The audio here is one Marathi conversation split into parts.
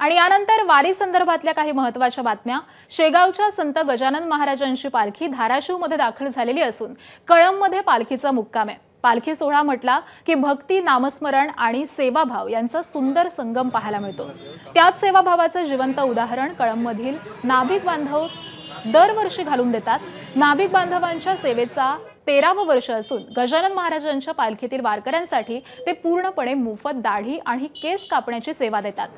आणि यानंतर वारी संदर्भातल्या काही महत्त्वाच्या बातम्या। शेगावच्या संत गजानन महाराजांची पालखी धाराशिवमध्ये दाखल झालेली असून कळंबमध्ये पालखीचा मुक्काम आहे। पालखी सोहळा म्हटला की भक्ती, नामस्मरण आणि सेवाभाव यांचा सुंदर संगम पाहायला मिळतो। त्याच सेवाभावाचं जिवंत उदाहरण कळंबमधील नाभिक बांधव दरवर्षी घालून देतात। नाभिक बांधवांच्या सेवेचा 13वे वर्ष असून गजानन महाराजांच्या पालखीतील वारकऱ्यांसाठी ते पूर्णपणे मोफत दाढी आणि केस कापण्याची सेवा देतात।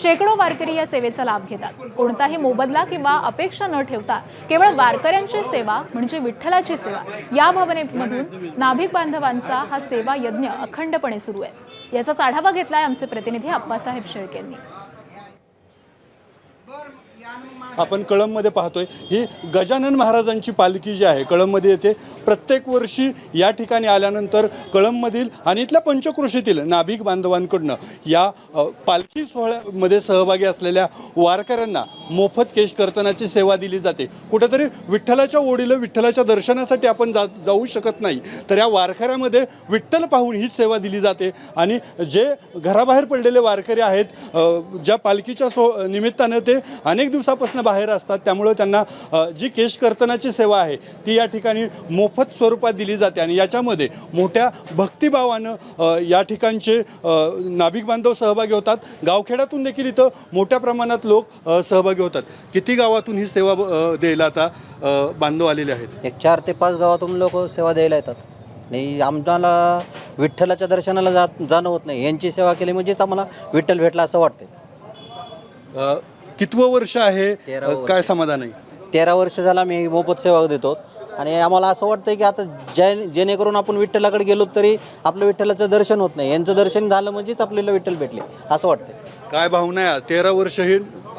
शेकडो वारकरी या सेवेचा लाभ घेतात। कोणताही मोबदला किंवा अपेक्षा न ठेवता केवळ वारकऱ्यांची सेवा म्हणजे विठ्ठलाची सेवा या भावनेमधून नाभिक बांधवांचा हा सेवा यज्ञ अखंडपणे सुरू आहे। याचाच आढावा घेतलाय आमचे प्रतिनिधी अप्पासाहेब शेळके यांनी। आपण कळंबमध्ये पाहतोय ही गजानन महाराजांची पालखी जी आहे कळंबमध्ये येते। प्रत्येक वर्षी या ठिकाणी आल्यानंतर कळंबमधील आणि इथल्या पंचक्रोशीतील नाभिक बांधवांकडून या पालखी सोहळ्यामध्ये सहभागी असलेल्या वारकऱ्यांना मोफत केश कर्तनाची सेवा दिली जाते। कुठेतरी विठ्ठलाच्या ओढीला विठ्ठलाच्या दर्शनासाठी आपण जाऊ शकत नाही, तर या वारकऱ्यामध्ये विठ्ठल पाहून ही सेवा दिली जाते। आणि जे घराबाहेर पडलेले वारकरी आहेत, ज्या पालखीच्या निमित्तानं ते अनेक दिवसापासून बाहेर असतात, त्यामुळे त्यांना जी केश कर्तनाची सेवा आहे ती या ठिकाणी मोफत स्वरूपात दिली जाते। आणि याच्यामध्ये मोठ्या भक्तिभावानं या ठिकाणचे नाभिक बांधव सहभागी होतात। गावखेड्यातून देखील इथं मोठ्या प्रमाणात लोक सहभागी होतात। किती गावातून ही सेवा द्यायला आता बांधव आलेले आहेत? एक 4 ते 5 गावातून लोक सेवा द्यायला येतात। आणि आम्हाला विठ्ठलाच्या दर्शनाला जाणं होत नाही, यांची सेवा केली म्हणजेच आम्हाला विठ्ठल भेटला असं वाटतं। कितवं वर्ष आहे? काय समाधान आहे? 13 वर्ष झाला आम्ही मोफत सेवा देतो। आणि आम्हाला असं वाटतं की आता जेणेकरून आपण विठ्ठलाकडे गेलो तरी आपलं विठ्ठलाचं दर्शन होत नाही, यांचं दर्शन झालं म्हणजेच आपल्याला विठ्ठल भेटले असं वाटतं। काय भावना आहे? 13 वर्ष हे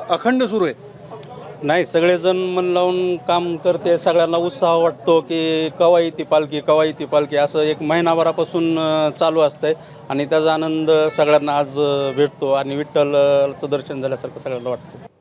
अखंड सुरू आहे? नाही, सगळेजण मन लावून काम करते, सगळ्यांना उत्साह वाटतो की कवा येते पालखी, कवा येते पालखी, असं एक महिनाभरापासून चालू असतंय। आणि त्याचा आनंद सगळ्यांना आज भेटतो आणि विठ्ठलाचं दर्शन झाल्यासारखं सगळ्यांना वाटतं।